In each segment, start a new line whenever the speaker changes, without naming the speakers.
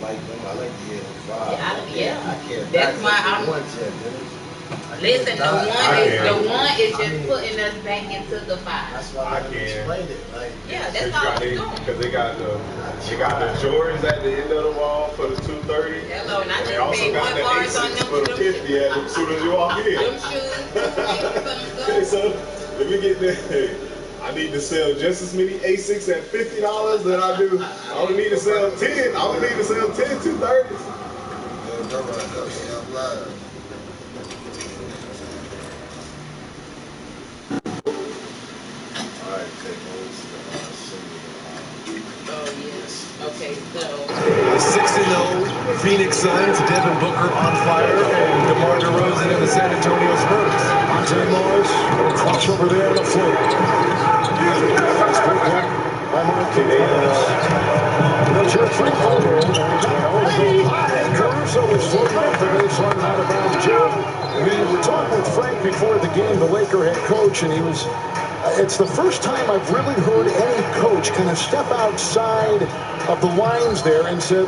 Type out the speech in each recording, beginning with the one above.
like them. I like the 805.
Yeah.
I can't
That's
back
why
like
I'm.
the ones yet, man. I
Listen,
can't die.
the one is
I
just
mean,
putting us back into the five.
that's why I let them explain it. Like,
Yeah,
So
that's
you
all
got
it's
they
doing.
because
and I
they got the
tried.
Jordans at the end of the wall for the 230,
Hello, and I
and they
just
also
paid
got
one
the
bars on
Asics for the
them
50 as soon as you walk in.
them shoes too. You want some
Okay,
stuff?
so let me get there. Hey, I need to sell just as many Asics at $50 that I do. I only need to sell 10. I only need to sell 10 230s.
Man, bro, I'm live. All right, take notes.
Oh yeah. Okay, so
The 6-0 Phoenix Suns, Devin Booker on fire, and DeMar DeRozan in the San Antonio Spurs.
Monte Morris, little crossover there on the floor. That's picked up by Marquise Morris. They'll shoot a three-pointer, and it's going to go high. Caruso is floating off the baseline, out of bounds. Jared, we were talking with Frank before the game, the Laker head coach, and he was it's the first time I've really heard any coach kind of step outside of the lines there and said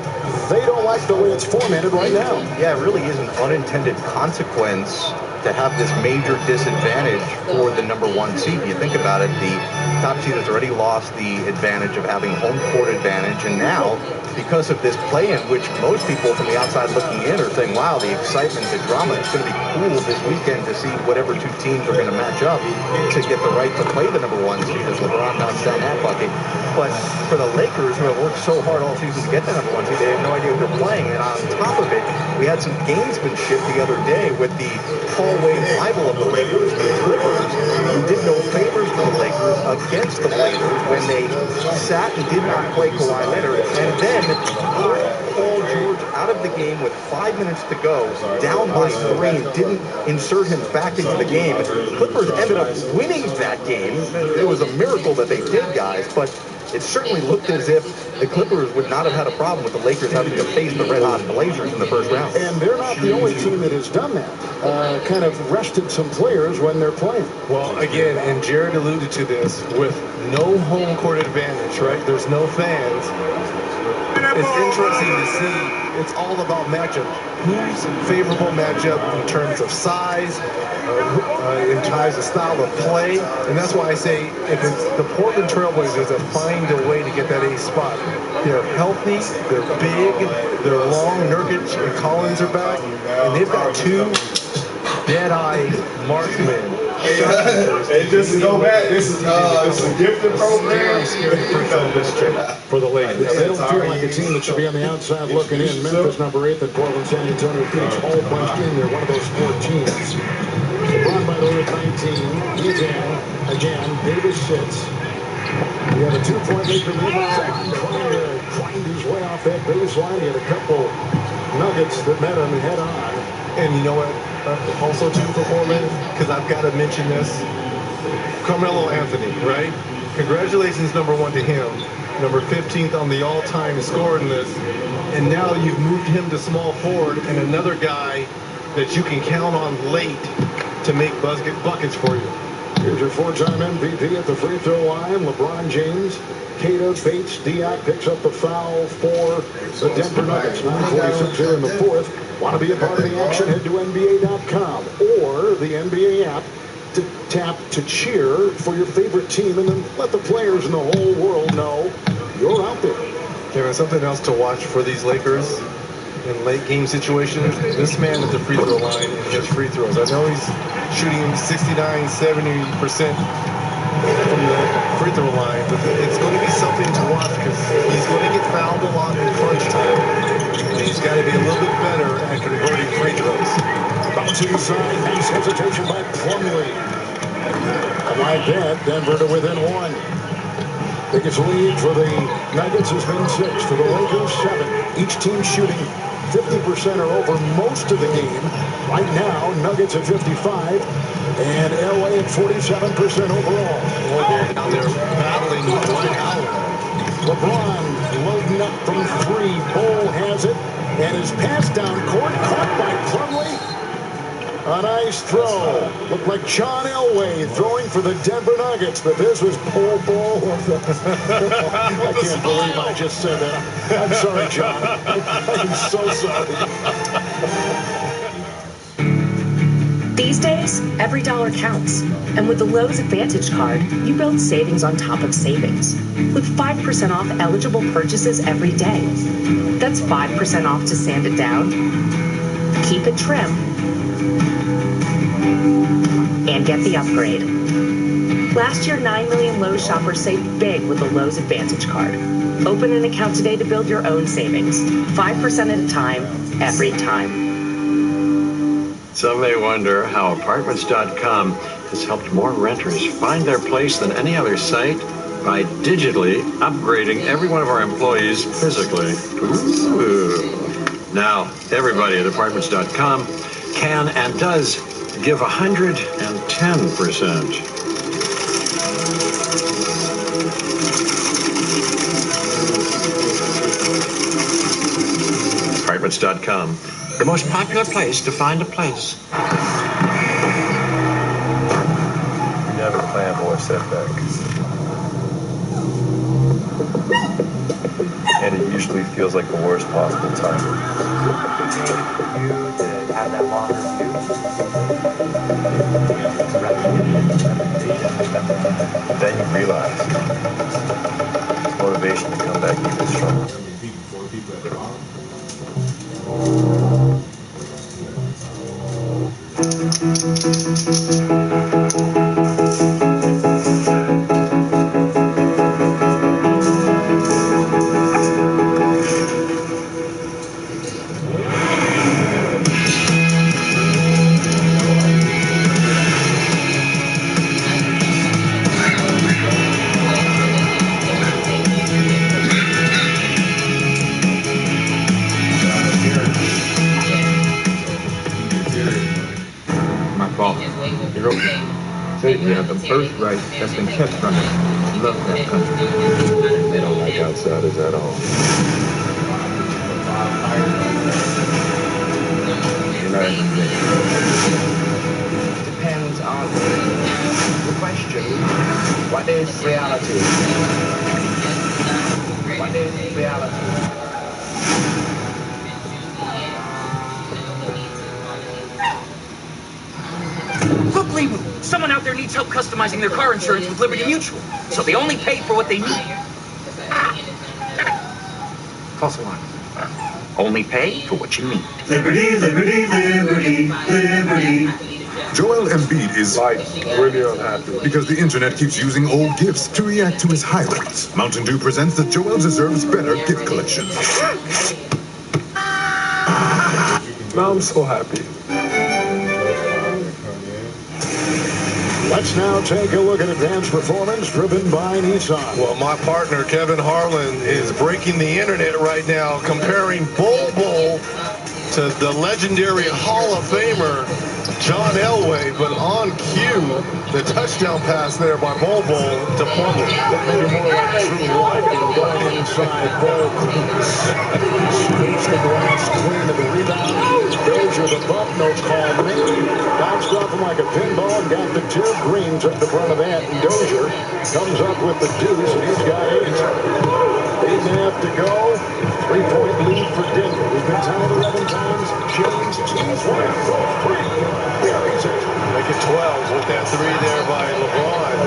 they don't like the way it's formatted right now.
Yeah, it really is an unintended consequence to have this major disadvantage for the number one seed. You think about it, the top seed has already lost the advantage of having home court advantage, and now, because of this play-in, which most people from the outside looking in are saying, wow, the excitement, the drama, it's going to be cool this weekend to see whatever two teams are going to match up to get the right to play the number one seed as LeBron knocks down that bucket. But for the Lakers, who have worked so hard all season to get the number one seed, they have no idea who they're playing. And on top of it, we had some gamesmanship the other day with the hallway rival of the Lakers, the Clippers, who did no favors to the Lakers against the Blazers when they sat and did not play Kawhi Leonard, and then put Paul George out of the game with 5 minutes to go, down by 3, and didn't insert him back into the game. Clippers ended up winning that game. It was a miracle that they did, guys, but it certainly looked as if the Clippers would not have had a problem with the Lakers having to face the red-hot Blazers in the first round.
And they're not the only team that has done that, kind of rested some players when they're playing.
Well, again, and Jared alluded to this, with no home court advantage, right? There's no fans. It's interesting to see. It's all about matchup. Who's favorable matchup in terms of size, in terms of style of play, and that's why I say if it's the Portland Trailblazers that find a way to get that ace spot, they're healthy, they're big, they're long. Nurkic and Collins are back, and they've got two dead-eye marksmen.
And just to go back, this is a gifted program
For the Lakers.
Yeah, they don't feel like a team that should be on the outside looking in. Memphis number 8, and Portland, San Antonio, Phoenix all bunched in. They're one of those 4 teams. LeBron, by the way, at 19. He's in. Again, Davis sits. He had a 2-point Laker lead in the second. Trying to grind his way off that baseline. He had a couple nuggets that met him head on.
And you know what? Also, too, for Portland, because I've got to mention this. Carmelo Anthony, right? Congratulations, number 1 to him. Number 15th on the all-time scoring list. And now you've moved him to small forward, and another guy that you can count on late to make buckets for you.
Here's your 4-time MVP at the free throw line, LeBron James. Cato Bates Diak picks up the foul for the Denver Nuggets. 9:46 here in the fourth. Want to be a part of the action? Head to NBA.com or the NBA app to tap to cheer for your favorite team, and then let the players in the whole world know you're out there.
Kevin, something else to watch for these Lakers in late game situations. This man at the free throw line and his free throws. I know he's shooting 69-70% from the free throw line, but it's going to be something to watch because he's going to get fouled a lot in crunch time, and he's got to be a little bit better at converting free throws.
Bouncing inside, nice hesitation by Plumlee. And like that, Denver to within 1. Biggest lead for the Nuggets has been 6, to the Lakers 7. Each team shooting 50% or over most of the game. Right now, Nuggets at 55 and LA at 47% overall.
They're down there battling with Dwight Howard.
LeBron loading up from 3. Bol has it, and his pass down court caught by Plumlee. A nice throw. Looked like John Elway throwing for the Denver Nuggets, but this was Bol Bol. I can't believe I just said that. I'm sorry, John. I'm so sorry.
These days, every dollar counts. And with the Lowe's Advantage Card, you build savings on top of savings. With 5% off eligible purchases every day. That's 5% off to sand it down, keep it trim, and get the upgrade. Last year, 9 million Lowe's shoppers saved big with the Lowe's Advantage Card. Open an account today to build your own savings. 5% at a time, every time.
Some may wonder how Apartments.com has helped more renters find their place than any other site by digitally upgrading every one of our employees physically. Ooh. Now, everybody at Apartments.com can and does give 110%. Apartments.com, the most popular place to find a place.
You never plan for a setback. And it usually feels like the worst possible time. Then you realize motivation to come back even stronger.
Four people at the bottom.
My fault. You're okay. Say we have the birthright that's been kept from us. Love that country.
They don't like outsiders at all.
Depends on the question. What is reality? What is reality?
Look, Lieber, someone out there needs help customizing their car insurance with Liberty Mutual, so they only pay for what they need. False alarm. Only pay for what you need.
Liberty, liberty, liberty, liberty.
Joel Embiid is
really unhappy
because the internet keeps using old gifts to react to his highlights. Mountain Dew presents the Joel Deserves Better gift collection.
Now I'm so happy.
Let's now take a look at advanced performance driven by Nissan.
Well, my partner, Kevin Harlan, is breaking the internet right now, comparing Bol Bol to the legendary Hall of Famer, John Elway, but on cue, the touchdown pass there by Bol Bol to Plunder.
Maybe more like true lightning going inside Bol. Scrapes the glass clean of the rebound. Dozier the bump, no call made. Bounced off him like a pinball and got the two. Green took the front of that, and Dozier comes up with the deuce, and he's got 8. 8.5 to go. 3-point lead for Denver. He's been tied 11 times. James, he's 1, 3. Buries it.
Make it 12 with that 3 there by LeBron.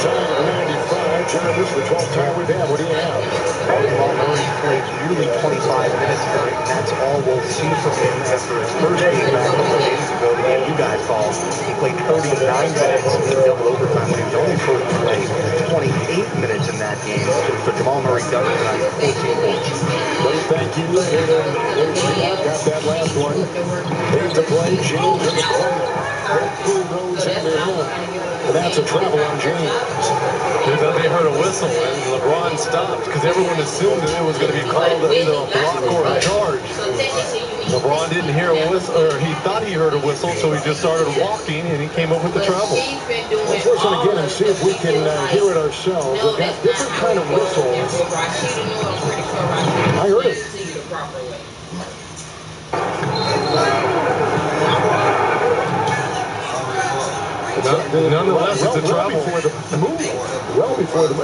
Time at 95. Jarvis, the 12th time we've had. What do you have?
Jamal Murray played nearly 25 minutes tonight, and that's all we'll see from him after his first game back a couple days ago, the game you guys saw. He played 39 minutes in double overtime when he was only supposed to play 28 minutes in that game. So Jamal Murray does it tonight, 14 points.
Great thank you. Got that last one. Here's the play. James in the corner. Who goes into him? And that's a travel on James.
They heard a whistle and LeBron stopped because everyone assumed that it was going to be called either a block or a charge. LeBron didn't hear a whistle, or he thought he heard a whistle, so he just started walking and he came up with the travel.
Let's listen again and see if we can hear it ourselves. We've got different kind of whistles. I heard it.
Nonetheless, it's a trouble.
Before the move, well before the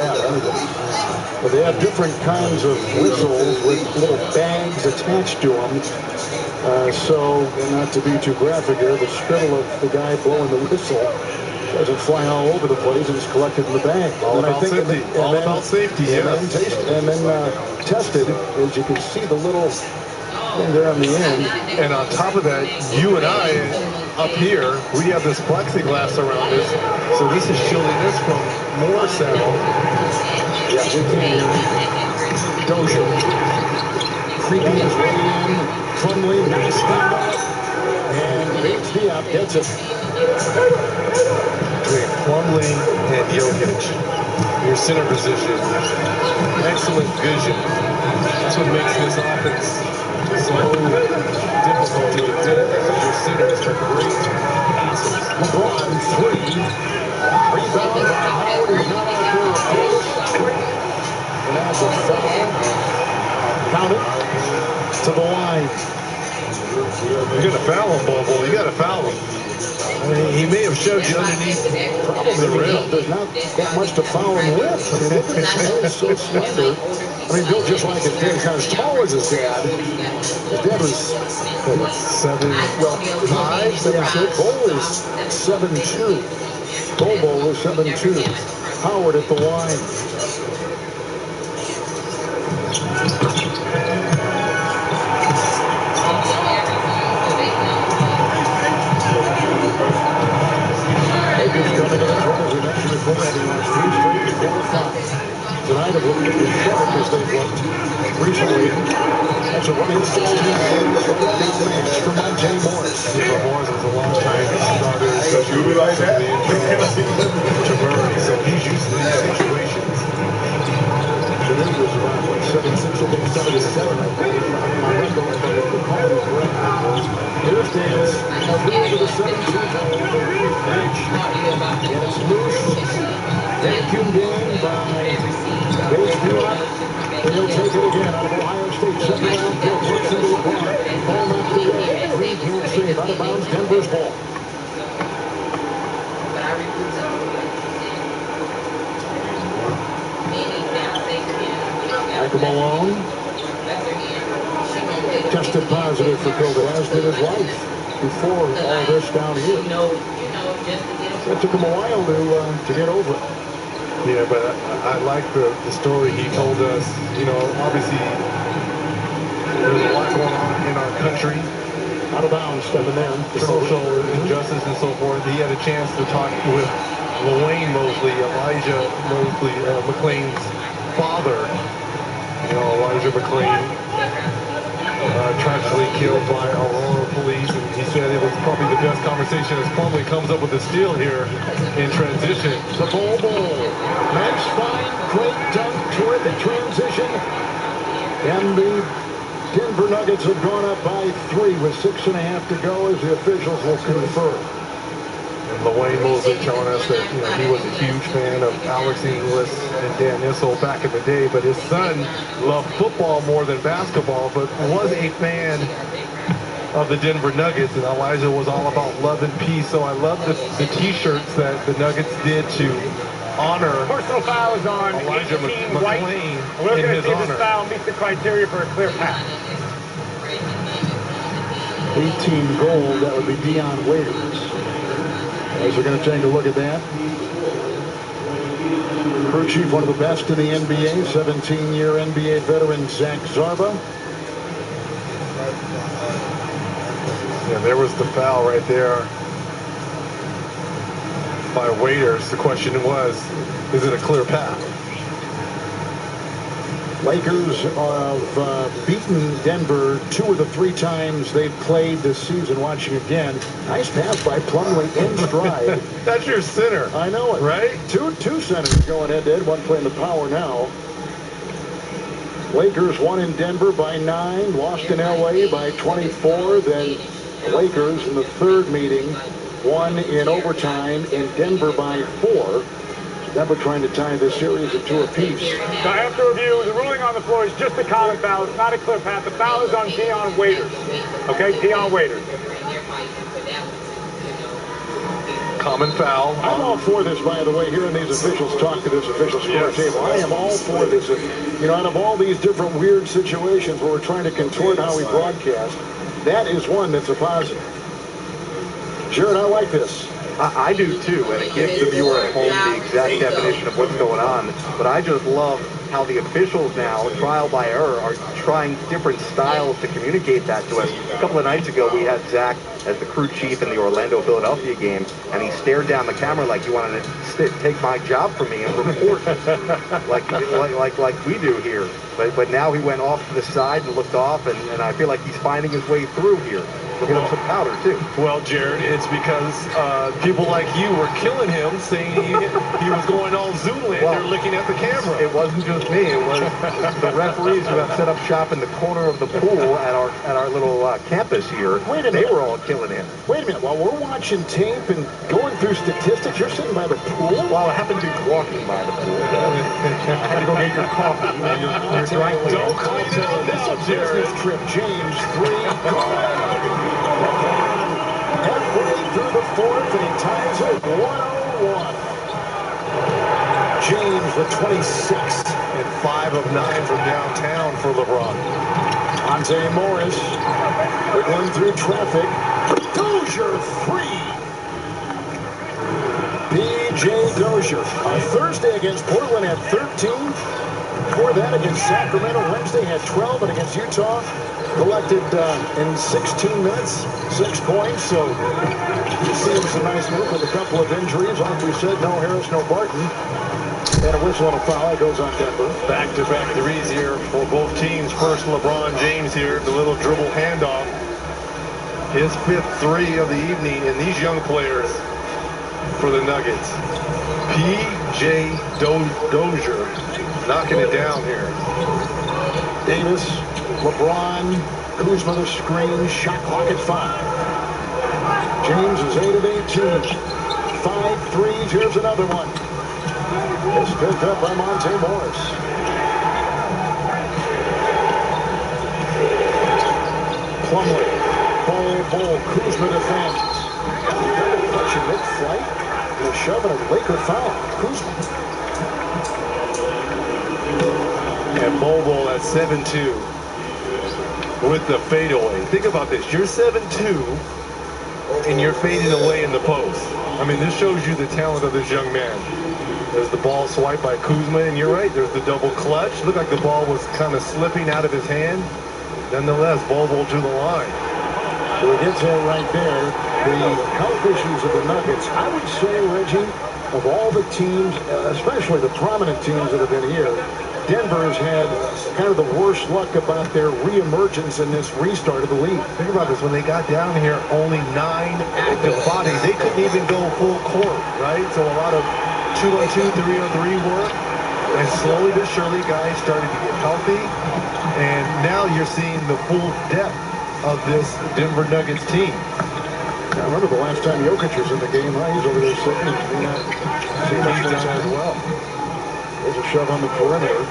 but they have different kinds of whistles with little bags attached to them. So, not to be too graphic here, the spittle of the guy blowing the whistle doesn't fly all over the place, and it's collected in the bag.
All about safety. All about safety, yes.
And then tested, as you can see the little thing there on the end.
And on top of that, you and I, up here, we have this plexiglass around us, so this is shielding us from more sound.
Yeah, we can hear it. Dozier. Creeping his way in. Plumlee, nice stand up. And beats the up, gets it.
Between Plumlee and Jokic, your center position, excellent vision. That's what makes this offense so difficult to defend. Your centers are great passes.
LeBron, 3. Rebound by Howard, who's not out there. And that's a foul. Count it to the line.
You got to foul him, Bobo. You got to foul him. I mean, he may have shoved you underneath
Probably
the rim.
there's not that much to foul him with. I mean, look at his head, so slender. I mean, built just like his dad, kind of as tall as his dad. His dad was
7'5",
Cole is 7'2". Bobo is 7'2". Howard at the line. Tonight, of looking at the sharp as they've looked recently. That's a 1-16 match for Monte Morris.
Morris was a long time starter, especially with like that. To Murray, so he's used to these situations.
Today was around 7-6 against 7-7. My recollection of the call is correct. Here's Dance. Over the 17th. And it's loose. Vacuumed in by They'll take it again out of Ohio State. Second round pick. Works into the corner. Ball knocked away. Green can't save. Out of bounds. Denver's ball. Michael Malone tested positive for COVID, as did his wife before all this down here. It took him a while to get over it.
Yeah, but I like the story he told us. You know, obviously, there's a lot going on in our country.
Out of bounds, stepping in.
Social injustice and so forth. He had a chance to talk with Elijah Mosley, McLean's father. You know, Elijah McLean, tragically killed by Aurora police. And he said it was probably the best conversation as Plumlee comes up with a steal here in transition.
The Bobo. Nice find, great dunk toward the transition. And the Denver Nuggets have gone up by 3 with 6.5 to go, as the officials will confirm.
And Dwayne Mosley telling us that he was a huge fan of Alex Inglis and Dan Issel back in the day, but his son loved football more than basketball, but was a fan of the Denver Nuggets, and Elijah was all about love and peace. So I love the t-shirts that the Nuggets did to honor
personal foul is on
Elijah McLean
We're
in
going to
his
see
honor.
this foul meets the criteria for a clear pass.
18 goal, that would be Dion Waiters. As we're going to take a look at that. Crew chief, one of the best in the NBA, 17-year NBA veteran Zach Zarba.
Yeah, there was the foul right there by Waiters. The question was, is it a clear path?
Lakers have beaten Denver 2 of the 3 times they've played this season. Watching again, nice pass by Plumlee in stride.
That's your center.
I know it.
Right?
Two centers going head-to-head, one playing the power now. Lakers won in Denver by 9, lost in LA by 24. Then the Lakers in the third meeting won in overtime in Denver by 4. Denver trying to tie this series at 2 apiece.
So after review, the ruling on the floor is just a common foul. It's not a clear path. The foul is on Dion Waiters. Okay, Dion Waiters.
common foul.
I'm all for this, by the way, hearing these officials talk to this official score table. I am all for this. You know, out of all these different weird situations where we're trying to contort how we broadcast, that is one that's a positive. Jared, I like this.
I do too, and it gives the viewer at home the exact definition of what's going on. But I just love how the officials now, trial by error, are trying different styles to communicate that to us. A couple of nights ago, we had Zach as the crew chief in the Orlando-Philadelphia game, and he stared down the camera like he wanted to take my job from me and report like we do here. But now he went off to the side and looked off, and I feel like he's finding his way through here. Look at him some powder, too.
Well, Jared, it's because people like you were killing him, saying he was going all Zoolander, well, looking at the camera.
It wasn't just me. It was the referees who have set up shop in the corner of the pool at our little campus here.
Wait a minute.
They were all killing him.
Wait a minute. While we're watching tape and going through statistics, you're sitting by the pool?
Well, I happened to be walking by the pool. I had to go get your coffee. You're dry cleaning.
Don't call this a business trip. James, 3 gone. Halfway through the fourth, and he ties it 101. James, the 26th.
And 5 of 9 from downtown for LeBron.
Monte Morris, wiggling through traffic. Dozier, 3. B.J. Dozier. On Thursday against Portland had 13. Before that against Sacramento, Wednesday had 12, and against Utah, collected in 16 minutes, 6 points. So you see it's a nice move with a couple of injuries. Like we said, no Harris, no Barton. And a whistle and a foul. It goes on Denver.
Back-to-back threes here for both teams. First, LeBron James here, the little dribble handoff. His 5th 3 of the evening, and these young players for the Nuggets. P.J. Dozier knocking it down here.
Davis, LeBron, Kuzma the screen, shot clock at 5. James is 8 of 18. 5 threes. Here's another one. It's picked up by Monte Morris. Plumlee. Ball. Kuzma defends. Touching mid-flight. And a shove and a Laker foul. Kuzma.
And Bobo at 7-2 with the fadeaway. Think about this. You're 7-2 and you're fading away in the post. I mean, this shows you the talent of this young man. There's the ball swiped by Kuzma, and you're right, there's the double clutch. Looked like the ball was kind of slipping out of his hand. Nonetheless, Bobo to the line.
So he gets it right there. The health issues of the Nuggets, I would say, Reggie, of all the teams, especially the prominent teams that have been here, Denver has had kind of the worst luck about their reemergence in this restart of the league.
Think about this. When they got down here, only 9 active bodies. They couldn't even go full court, right? So a lot of 2-on-2, 3-on-3 work. And slowly but surely, guys started to get healthy. And now you're seeing the full depth of this Denver Nuggets team.
I remember the last time Jokic was in the game, huh? He's over there sitting.
He's done as well.
There's a shove on the perimeter.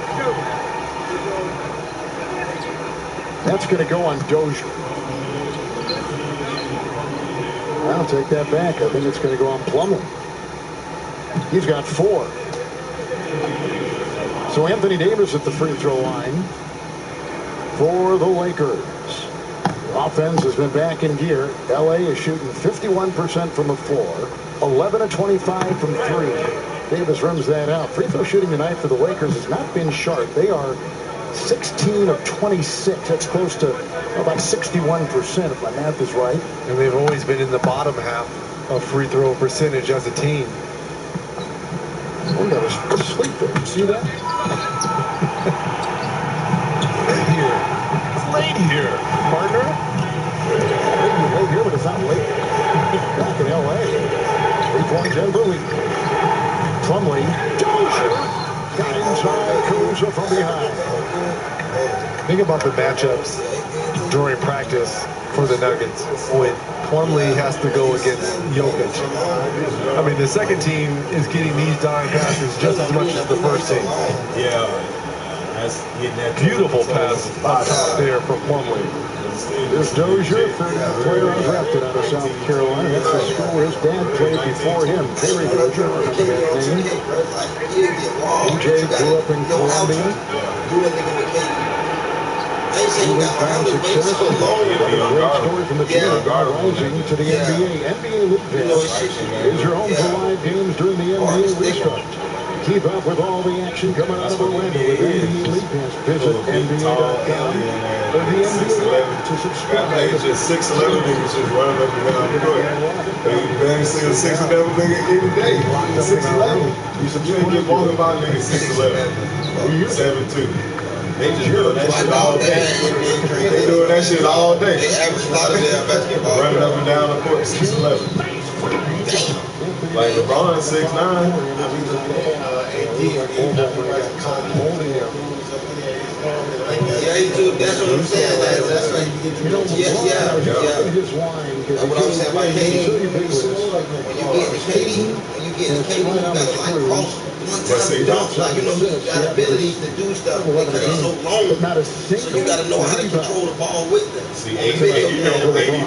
That's going to go on Dozier. I'll take that back. I think it's going to go on Plumlee. He's got 4. So Anthony Davis at the free throw line for the Lakers. Offense has been back in gear. LA is shooting 51% from the floor, 11 of 25 from 3. Davis rims that out. Free throw shooting tonight for the Lakers has not been sharp. They are 16 of 26. That's close to about 61%, if my math is right.
And they've always been in the bottom half of free throw percentage as a team.
Oh, that was asleep there. See that?
It's late here, partner.
Maybe late here, but it's not late. Back in LA. 3-point Denver lead. Plumlee, Dozier, got inside, Kuzma from behind.
Think about the matchups during practice for the Nuggets when Plumlee has to go against Jokic. I mean, the second team is getting these dime passes just as much as the first team.
Yeah.
Beautiful pass up there from Plumlee.
This Dozier, third player undrafted out of South Carolina. That's the school his dad played before him. Terry Dozier, remember that name. DJ grew up in Columbia. Even found success. A great story from the junior guy rising to the NBA. NBA League Pass is your home for live games during the NBA restart. Keep up with all the action coming out of Orlando with NBA League Pass. Visit NBA.com or the NBA to subscribe.
It's just 6'11 niggas just running up and down the court. You barely see a 6'11 nigga any day. 6'11. You should get walking by niggas 6'11. 7'2. They just doing that shit all day. They doing that shit all day. They average a lot of their basketball. Running up and down the court 6'11. Like LeBron 6'9. Yeah, that's what I'm saying. That's like, yeah. That's what I'm saying about KD. When you get the KD, you gotta like cross one time dunk. Like, you know, you got abilities to do stuff because he's so long. So you gotta know how to control the ball with them. See, AD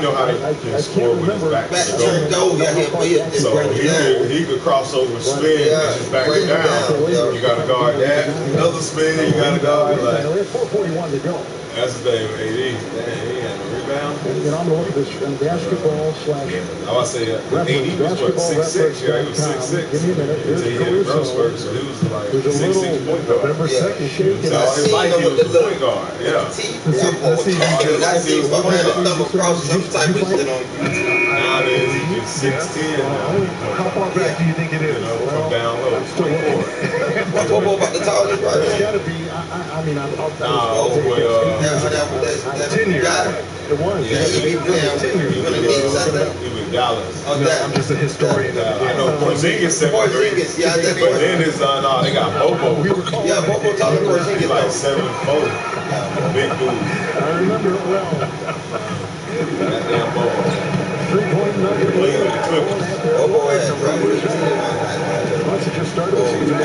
know how to score with his back turn go. So he could cross over, spin, and just back it down. You gotta guard that. Another spin, you gotta guard like. That's his name, AD. Damn, he had a rebound.
You know, I'm going to look at this basketball /
I would say AD was what, 6'6", yeah, he was 6'6".
Give me a minute. Here's
He hit a growth spurt, so he was like 6'6" point guard.
November 2nd shake.
So all his life he was a point guard, yeah.
Let's see if you
Nowadays he just 6'10".
How far back do you think it is?
From down low.
still looking.
What's about the tallest right
It's
now?
got to be, I mean, I'll
10 years.
It was.
Yeah, he was Dallas.
I'm just a historian.
I know Porzingis 7'3", but then it's they got Bobo.
Yeah,
Bobo taller than Porzingis, like 7'4". Big dude.
I remember it well.
That damn Bobo.
3-point nugget.
Bobo had trouble.
Once it just started the season.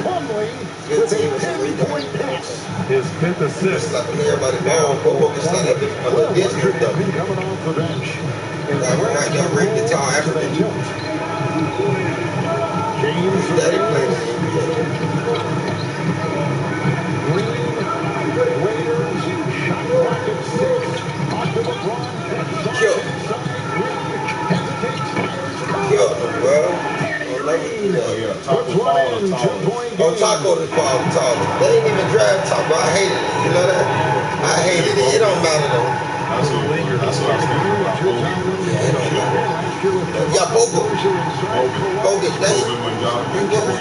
Plumlee with a 10-point pass.
His 5th assist.
Everybody down. Bobo can stand up and
Coming off the bench. James Raiders, shot clock at 6. Off to LeBron.
Taco is probably taller. They ain't even draft Taco. I hated it. You know that? I hated it. It don't matter though. That's what I was thinking about. Yeah, Bobo. Bobo, that's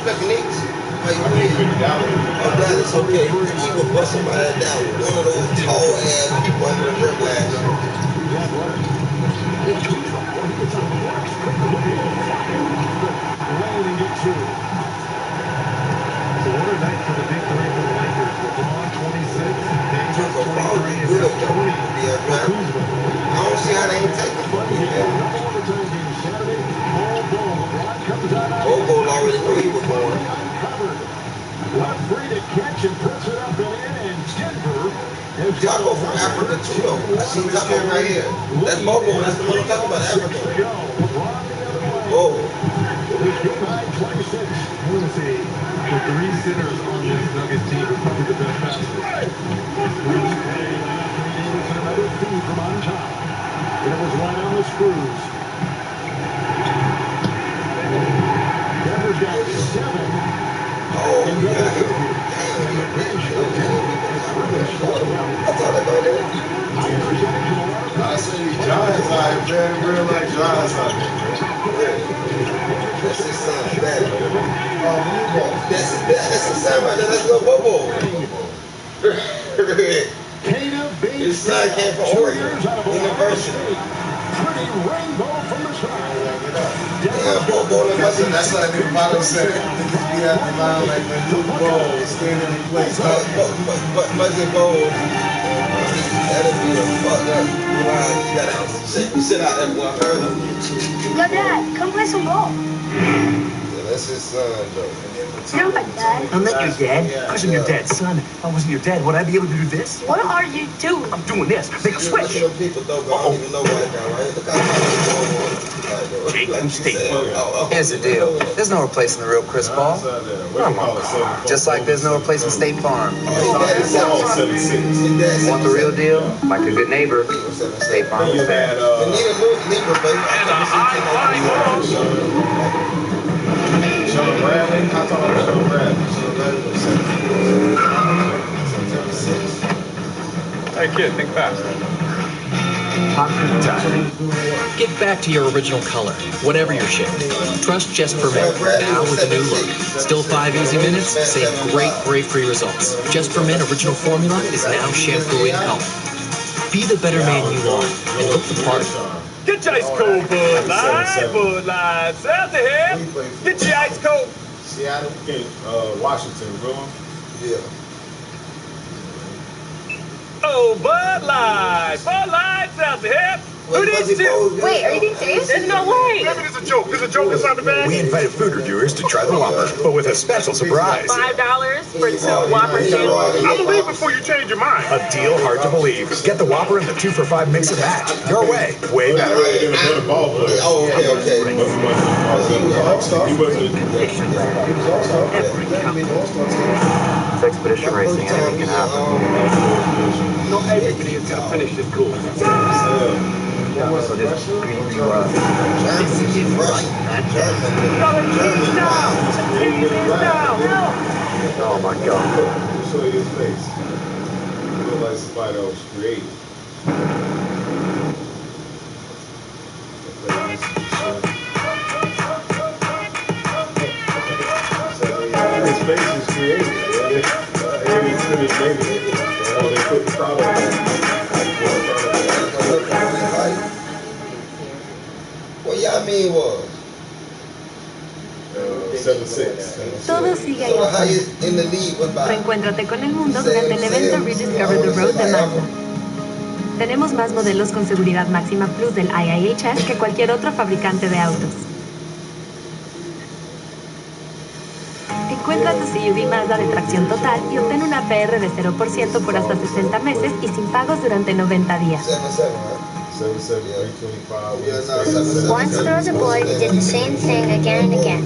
techniques. I'm glad it's okay. He would bust somebody down with one of those tall ass people under the drip glass.
What a night for the big three for the Lakers. LeBron 26, Davis 23, and 20 for Kuzma.
I don't see how they ain't taking it. Bobo already knew he was born.
Left free to catch and puts it up and in, and Denver has got
Taco from Africa too though. I see Taco right here. That's Bobo. That's the one I'm talking about, Africa. Whoa.
I want to say the 3 sitters on this Nuggets team are probably the best basketball.
Another feed from on top. It was right on the screws. Denver's got 7.
Oh, yeah. I see these Giants out here, man. Real like Giants out here. That's his son, Daddy. That's his son right there. That's little Bobo. His son came from Oregon University.
Pretty rainbow from the side.
Yeah, Bobo. That's like the bottom center. He had the line like when Luke Bowl standing in place. Muzzy Bowl. That'd be a fucked up line. You gotta sit out there for her.
Yo, Dad, come play some ball.
Yeah, That's his son, though.
You're my dad.
I'm not your dad. Because I'm your dad's son. If I wasn't your dad, would I be able to do this?
What are you doing?
I'm doing this. Make a switch.
People though, but I don't even know right now, right? Look how
Jake from State Farm.
Here's the deal. There's no replacing the real Chris Paul.
Come on.
Just like there's no replacing State Farm. Want the real deal? Like a good neighbor, State Farm is there.
And
a high fly ball.
Sean Bradley. I thought it was Sean Bradley.
Hey kid, think fast.
Get back to your original color, whatever your shade. Trust Just for Men, now with a new look. Still 5 easy minutes, same great free results. Just for Men original formula is now shampoo in color. Be the better man you are, and look the part.
Get your ice cold Bud Light, Bud Light. South the hip. Get your ice cold.
Seattle, Washington, bro.
Yeah.
Oh, Bud Light. Bud Light, south the hip. Who needs to?
Wait, are you being serious? There's no way.
It's a joke. There's a joke inside the bag.
We invited food reviewers to try the Whopper, but with a special surprise.
$5 for 2 Whopper deal.
I believe before you change your mind.
A deal hard to believe. Get the Whopper in the 2 for $5 mix and match. Your way, way better.
Oh, okay.
He was all-star. He wasn't.
It's expedition racing. Anything can happen.
Not everybody is going to finish this course.
So just
Oh my God. Show you his face. He looked like somebody that was creative. His face is creative. He's finished maybe. They put the crowd on.
What y'all mean was?
7-6.
Todo sigue ahí afuera. Reencuéntrate con el mundo durante el evento Rediscover the Road de Mazda. Tenemos más modelos con seguridad máxima plus del IIHS que cualquier otro fabricante de autos. Encuentra tu SUV Mazda de tracción total y obtén una APR de 0% por hasta 60 meses y sin pagos durante 90 días.
Once there was a boy who did the same thing again and again.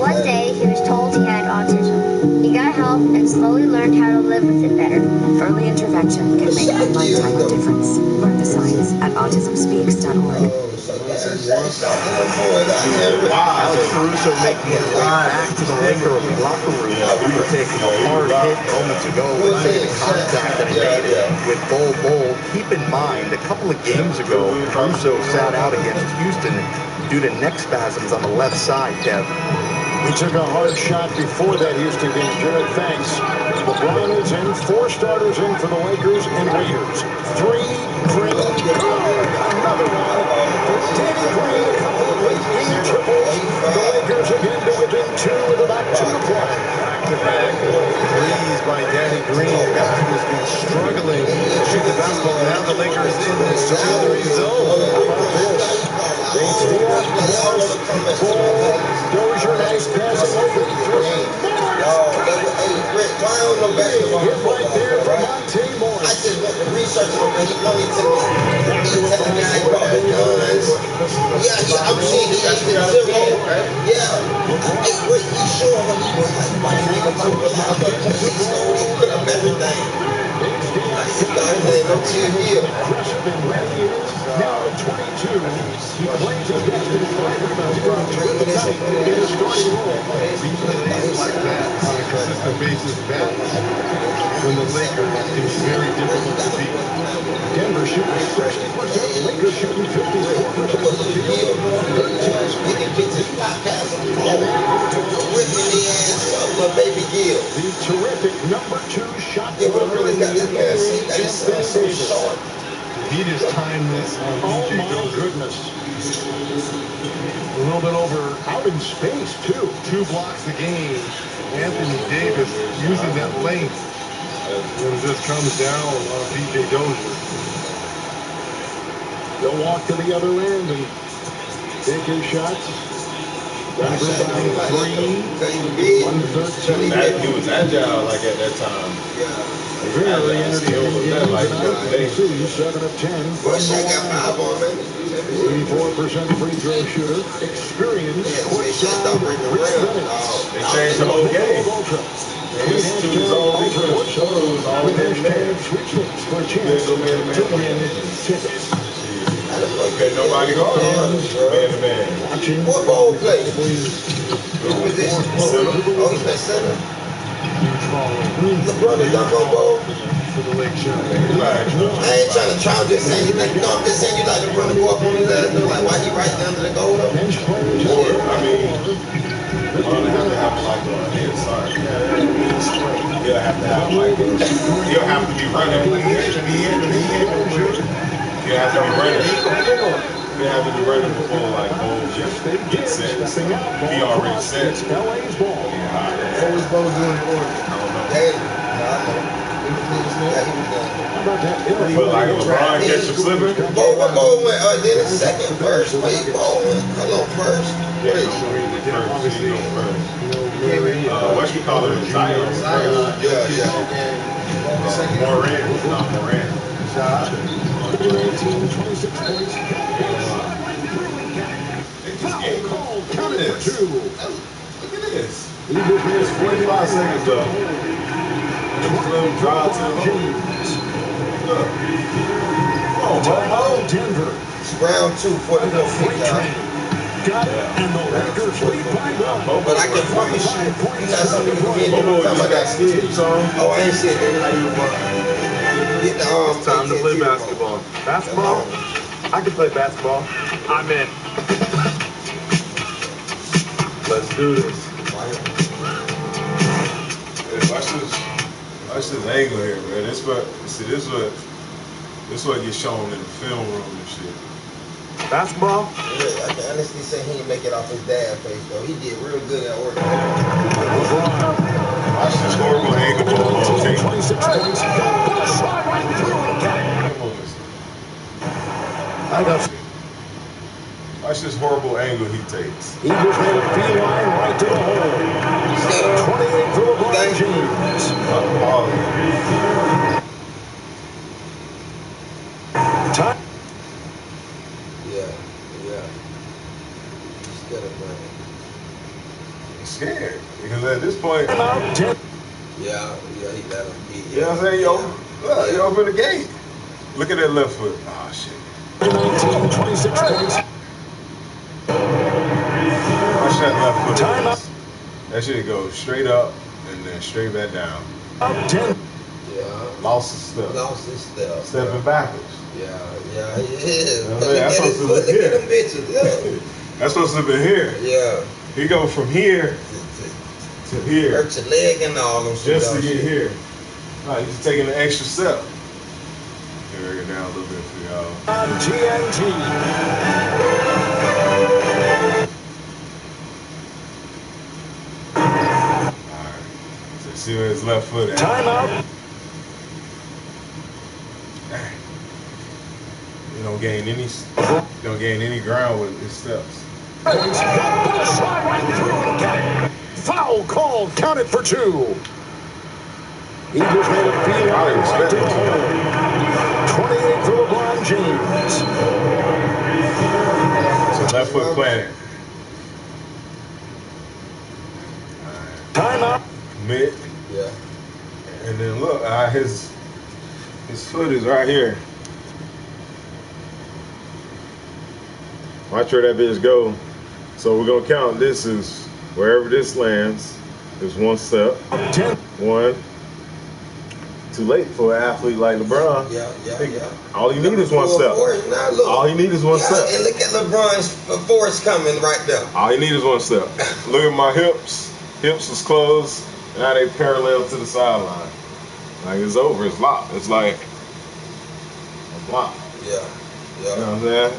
One day, he was told he had autism. He got help and slowly learned how to live with it better.
Early intervention can make a lifetime of difference. Learn the science at autismspeaks.org.
Alex Caruso making his way back to the Laker locker room after taking a hard hit moments ago with the contact that he made with Bol. Keep in mind, a couple of games ago, Caruso sat out against Houston due to neck spasms on the left side, Kev.
He took a hard shot before that Houston game. Jared, thanks. LeBron is in. 4 starters in for the Lakers and Raiders. 3 Green. Another one for Danny Green. A couple of late game triples. The Lakers again to within 2 with about 2 to play.
Back-to-back threes by Danny Green. The guy who's been struggling to shoot the basketball. Now the Lakers in the auxiliary zone.
How about this? They steal Ball. Dozier nice passing over 3. Hit right there from Monte Morris.
I just went to research him and he wanted to me. Telling me I ain't brought the guns. Yeah, I'm seeing he got 0. Yeah. Hey, Rick, he showing what he was like. Why you nigga took a lot of he put up everything. I said, no TV.
Now 22. He plays his basketball tonight in his starting role.
He plays like that on a consistent basis. That when the Lakers can be very difficult to beat.
Denver shooting 60%. Lakers shooting 54% from the field. The terrific number 2 shot delivery in the NBA, Anthony Davis.
He just timed this on
Oh
DJ
my
Dozier.
goodness.
A little bit over
Out in space, too.
2 blocks a game. Anthony Davis using that length and just comes down on DJ Dozier.
They'll walk to the other end and take his shots. Denver by 3. 113.
He was agile like at that time.
Very entertaining game tonight. 7 of 10 from the line. 84% free throw shooter. Experienced courtside Rich Bennett.
They changed the whole game.
Tweet hashtag Ultra with hashtag sweepstakes for a chance to win tickets.
Okay, nobody go man to man.
What ball play? Oh, he's been center. LeBron is not going ball. I ain't trying to try. I'm just saying you like. No, I'm just saying you like LeBron to go up on his ass. Like why he right down to the goal though?
I mean, LeBron have to have like the inside. He'll have to have like he'll have to be running. He'll have to be running. They have to be ready before like get set. He already set.
LA's ball.
Always Bo doing the order. I don't know. But like LeBron catch him slipping.
Bo went then second first. Wait, Bo went hello first.
Obviously first. What you call it? Zion.
Yeah.
Moran.
26 points.
Count this. Look at this. It's 45 seconds though. Just a little drive to the look. Oh,
Denver.
It's round 2 for the freight train.
Got it, and the Lakers lead by 1.
But I can promise you, you got something to get
Bobo just got skids on.
Oh, I ain't said that.
It's time to play basketball. Basketball? I can play basketball. I'm in. Let's do this.
Watch this angle here, man. This what gets shown in the film room and shit.
Basketball?
Yeah, I can honestly say he didn't make it off his dad's face though. He did real good at work.
Watch this horrible angle.
26 points.
Watch this horrible angle he takes.
He just made a beeline right to the hole. 28 for LeBron James. Time.
Yeah.
He's scared because at this point.
Yeah, he let him beat.
You know what I'm saying? You open the gate. Look at that left foot. Oh shit.
19, 26 points.
Watch that left foot. Time up. That shit go straight up and then straight back down.
Up 10.
Yeah. Lost his step. Stepping backwards.
Yeah, he is.
You know that's supposed to look here.
Them bitches, yeah.
That's supposed to be here.
Yeah.
He go from here to here.
Hurt your leg and all them shit.
Just to get here. Right, he's taking an extra step. Carry it down a little bit for y'all.
On TNT.
Alright. So see where his left foot at.
Time out.
You don't gain any ground with his steps.
Foul called. Count it for 2. He just made a beeline right to the hole. 28 for LeBron James.
So left foot planted.
Time out.
Mid.
Yeah.
And then look, his foot is right here. Watch where that bitch go. So we're gonna count this as wherever this lands is 1 step. 1. Too late for an athlete like LeBron.
Yeah.
All you need is 1 step. All you need is 1 step.
And look at LeBron's force coming right there.
All you need is 1 step. Look at my hips. Hips was closed. Now they parallel to the sideline. Like it's over. It's locked. It's like a block.
Yeah.
You know what I'm saying?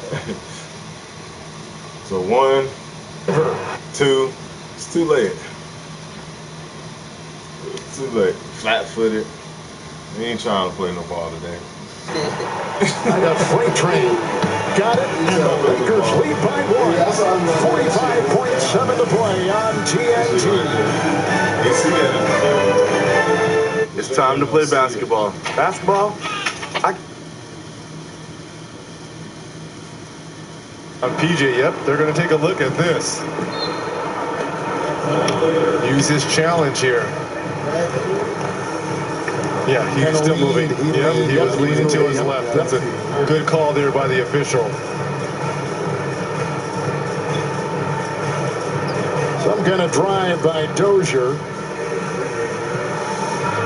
So 1, 2. It's too late. It's too late. Flat-footed. We ain't trying to play no ball today.
I got freight train. got it, and the Lakers lead by 1. 45.7 to play on TNT.
It's time to play basketball.
Basketball?
On PJ, yep, they're going to take a look at this. Use his challenge here. Yeah, he's still moving. Yep, he was leaning to his left. That's a good call there by the official.
Some kind of drive by Dozier.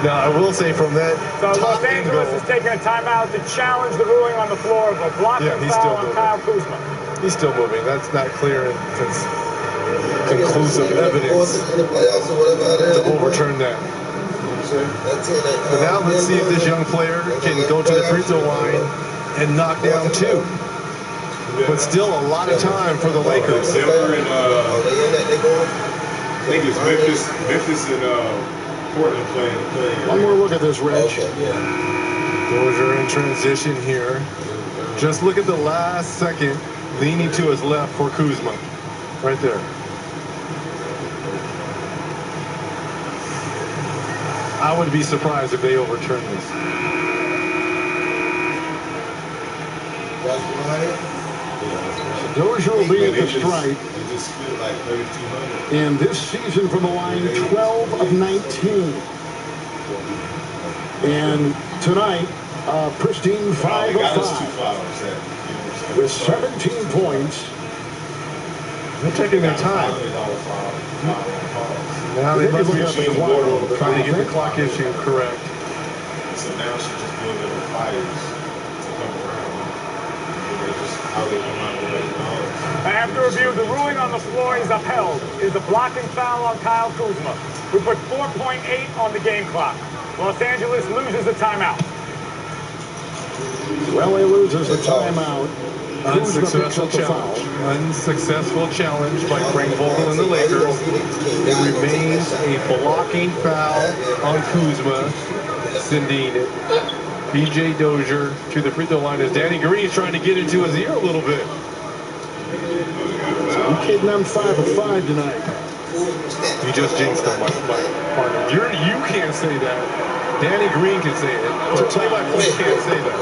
Now, I will say from that
So Los Angeles is taking a timeout to challenge the ruling on the floor of a blocking foul on Kyle Kuzma.
He's still moving. That's not clear since conclusive evidence to overturn that. But now let's see if this young player can go to the free throw line and knock down 2. But still a lot of time for the Lakers.
They were in, I think it's Memphis and Portland playing.
One more look at this, Rich.
Dozier in transition here. Just look at the last second, leaning to his left for Kuzma. Right there. I would be surprised if they overturn this.
Dozier will be at the stripe. And this season from the line, 12 of 19. And tonight, pristine 5 of 5. With 17 points.
They're taking their time. Now they must be trying to get the clock issue correct.
So now she's just doing little fires to come around. How they come out of the
After review, the ruling on the floor is upheld. It is a blocking foul on Kyle Kuzma, who put 4.8 on the game clock. Los Angeles loses a timeout.
Well, he loses a timeout.
Unsuccessful challenge. Unsuccessful challenge by Frank Vogel and the Lakers. It remains a blocking foul on Kuzma, sending PJ Dozier to the free throw line as Danny Green's trying to get into his ear a little bit.
I'm kidding, I'm 5 of 5 tonight.
You just jinxed him, my partner. You can't say that. Danny Green can say it. But play-by-play can't say that.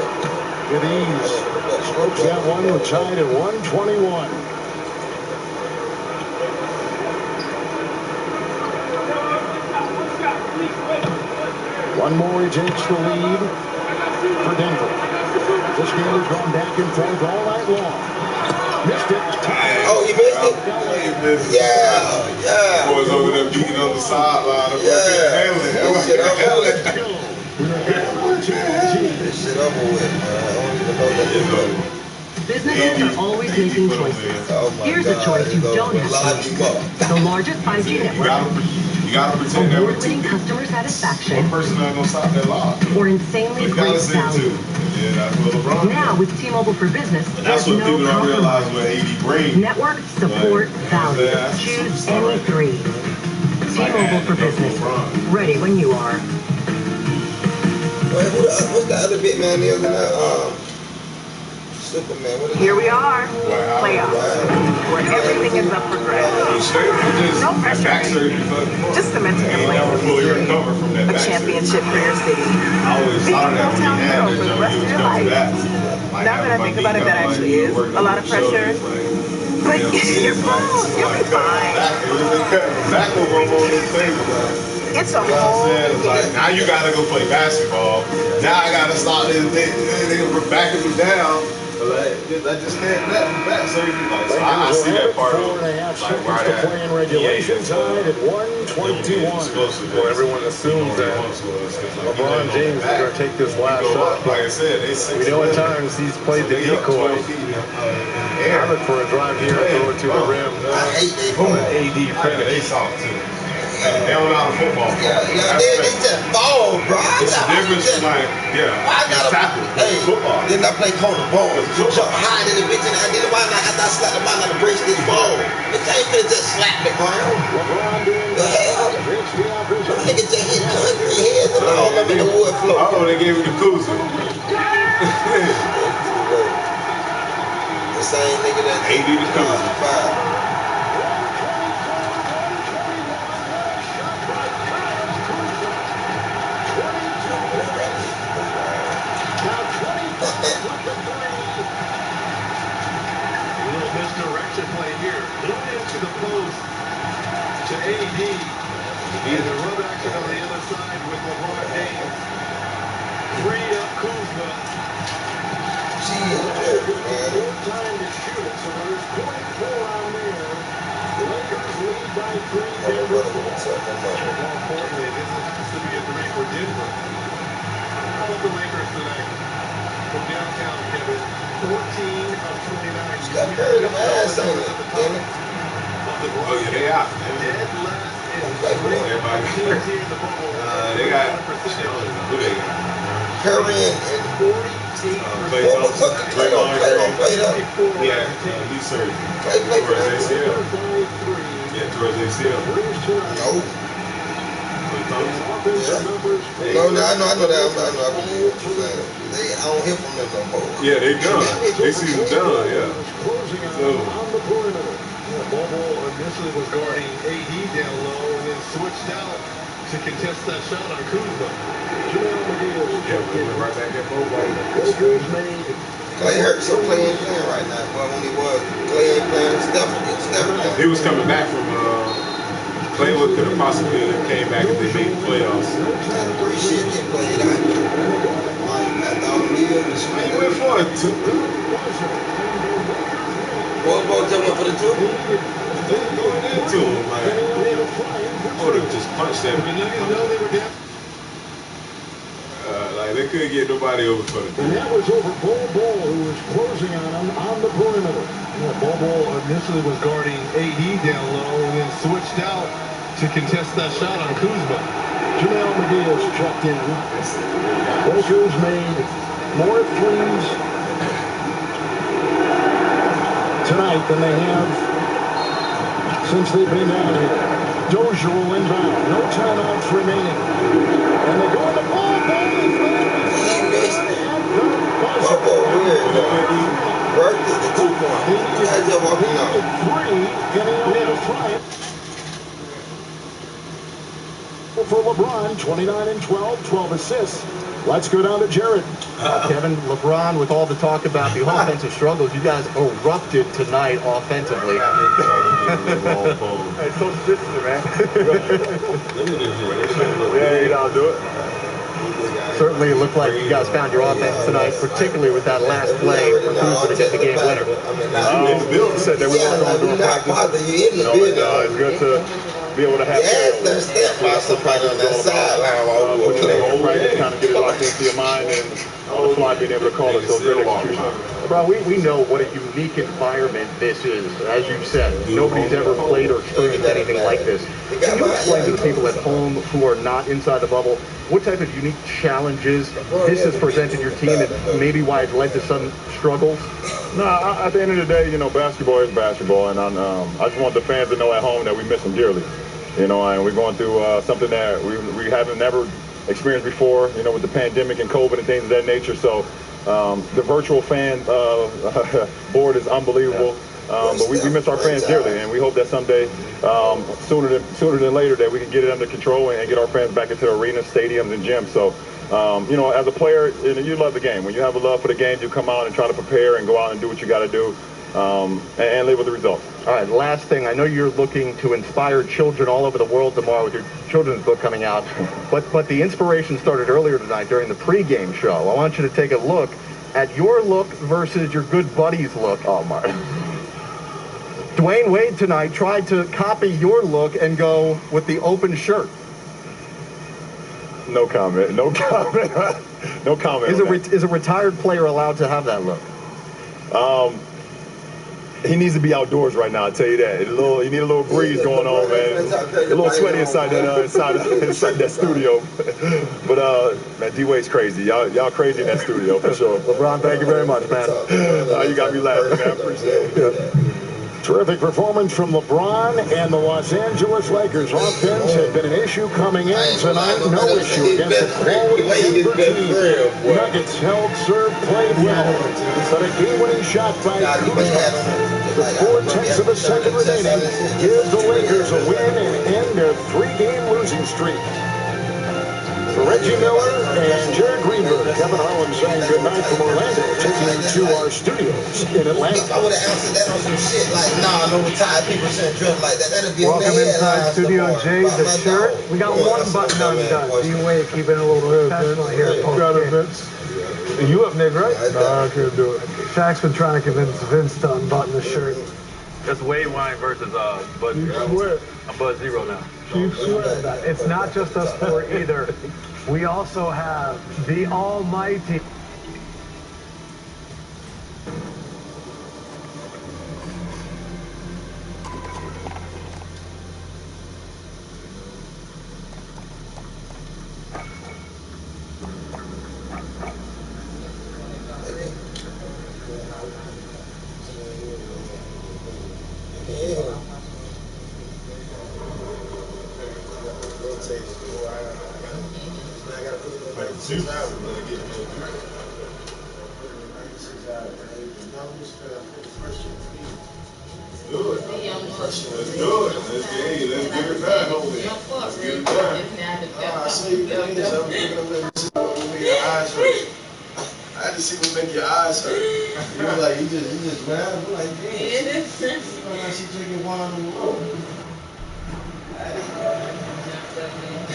With ease. Strokes that one, we're tied at 121. One more, he takes the lead for Denver. This game has gone back and forth all night long. Missed it.
Oh, you missed it? Yeah.
Boys over there beating on the sideline.
This shit over with, man. I don't even know that.
Businesses are always making choices. Here's a choice you don't have to make. The largest 5G network.
You gotta pretend that
Award-winning customer satisfaction.
one person not gonna stop that law.
Or insanely great value.
Yeah, that's what LeBron.
Now with T-Mobile for Business,
That's
there's
what people
no
don't realize
compromise.
when AD brings.
Network, support, value. Choose any 3. T-Mobile for Business. Ready when you are.
Wait, what's the other big man there? Superman.
Here we are. Playoffs. Where everything is up for grabs. No pressure. Just cementing your place. A championship for your city. Being a hometown hero for the rest of your life. Now that I think about it, that actually is a lot of pressure. But you're close. You'll be fine. It's a whole
like, now you gotta go play basketball. Now I gotta start this nigga backing me down. Like, I just can't back surgery. Like, so I see that part of like where
to play in regulation tied at 121.
Well, everyone assumes that LeBron James is going to take this last shot.
Like I said,
we know at times he's played the decoy. I look for a drive here, throw it to the rim. AD finish.
They don't know how to football.
They just ball, bro.
It's a difference from like,
I gotta tackle. Hey, football. Then I play corner ball. You jump high in the bitch and then why not after I slap the ball, I gotta brace this ball. But they ain't finna just slap me, bro. The hell? Nigga just hit country heads and all up in the wood floor.
Oh, they gave me the Kuzma.
same nigga that
AD to Kuzma.
5.
A little misdirection play here. Threw it into the post to AD. And the rub action on the other side with LeBron James. Free up Kuzma.
Time to shoot it, so there's 24 on there. The Lakers lead by 3.
More importantly, this has to be a 3 for Denver. How about the Lakers tonight? From downtown, Kevin. 14 of 29.
Got carried them ass, ain't it? Damn it.
Oh, yeah, they out.
Dead last in
Everybody. They got, who they got?
Curry and
Clay Thompson.
Clay don't play though.
Yeah, knee surgery.
Clay play for
towards ACL. Yeah, towards ACL.
No.
Clay Thompson.
Yeah. No, I know that. I believe what you're saying. I don't hear from them no more.
Yeah, they done. They season done, yeah. So,
Bobo initially was guarding AD down low and then switched out to contest that shot on Kuzma.
yeah, we went right back at Bobo.
Clay hurt, so Clay ain't playing right now. But when he was, Clay ain't playing. Steph.
He was coming back from, Clay could have possibly came back if they made the playoffs.
Three shit get played out.
He went for a 2.
Bobo just went for the 2?
Going into him, like, I would have just punched that. Like, they couldn't get nobody over for the 2.
And that was over Bobo, who was closing on him on the perimeter.
Bobo initially was guarding AD down low and then switched out to contest that shot on Kuzma.
Jamel McGee has checked in. Lakers made more threes tonight than they have since they've been down here. Dozier will inbound. No timeouts remaining. And they go in the ball.
Bobo weird. Burke is the 2-point. You guys just walking out.
3, and he only has 5. For LeBron, 29 and 12, 12 assists. Let's go down to Jared.
Kevin, LeBron, with all the talk about the offensive struggles, you guys erupted tonight offensively.
Hey, so sister, man. Yeah, you know, do it.
Certainly, it looked like you guys found your offense tonight, particularly with that last play for Kuzma to get the game winner.
Bill said that we were going to do a practice. It's good to be able to have
somebody on that sideline.
put your whole practice, kind of get it locked into your mind, and on the fly being able to call it. So good execution.
Bro, we know what a unique environment this is. As you said, nobody's ever played or experienced anything like this. Can you explain to the people at home who are not inside the bubble what type of unique challenges this has presented your team and maybe why it's led to some struggles?
No, at the end of the day, you know, basketball is basketball, and I just want the fans to know at home that we miss them dearly. You know, and we're going through something that we haven't never experienced before, you know, with the pandemic and COVID and things of that nature. So the virtual fan board is unbelievable. But we miss our fans dearly, and we hope that someday, sooner than later, that we can get it under control and get our fans back into the arenas, stadiums, and gyms. So, you know, as a player, you love the game. When you have a love for the game, you come out and try to prepare and go out and do what you got to do, and live with the results.
All right, last thing. I know you're looking to inspire children all over the world tomorrow with your children's book coming out, but the inspiration started earlier tonight during the pregame show. I want you to take a look at your look versus your good buddy's look. Oh, my. Dwayne Wade tonight tried to copy your look and go with the open shirt.
No comment. No comment. No comment.
Is a retired player allowed to have that look?
He needs to be outdoors right now. I tell you that. You need a little breeze going on, man. A little sweaty inside that studio. But man, D Wade's crazy. Y'all crazy in that studio for sure.
LeBron, thank you very much, man.
You got me laughing, man. I appreciate it.
Terrific performance from LeBron and the Los Angeles Lakers. Offense had been an issue coming in tonight. No issue against the quality Denver team. Nuggets held, serve, played well. But a game-winning shot by Kuzma with 4/10 of a second remaining gives the Lakers a win and end their 3-game losing streak. For Reggie Miller and Jared Greenberg, Kevin Harlan saying goodnight from Orlando, taking you to our studios in Atlanta.
I would have answered that on some shit like, nah, no retired people shouldn't dress like that. That'd be
Welcome inside Studio J, the shirt. We got one button undone. D-Wade keeping it a little professional here.
Got it, Vince. You up, Nick, right?
No, I can't do it. Shaq's been trying to convince Vince to unbutton the shirt.
That's Wade Wine versus Bud Zero. I'm Bud Zero now.
Keep swearing. It's not just us four either. We also have the almighty.
Let's do it. Let's get it back over there. Let's get it back. I see you doing this. I was looking up there to see what make your eyes hurt. I had to see what make your eyes hurt. You were like, you just grabbed. I'm like, damn. She drinking wine on the road.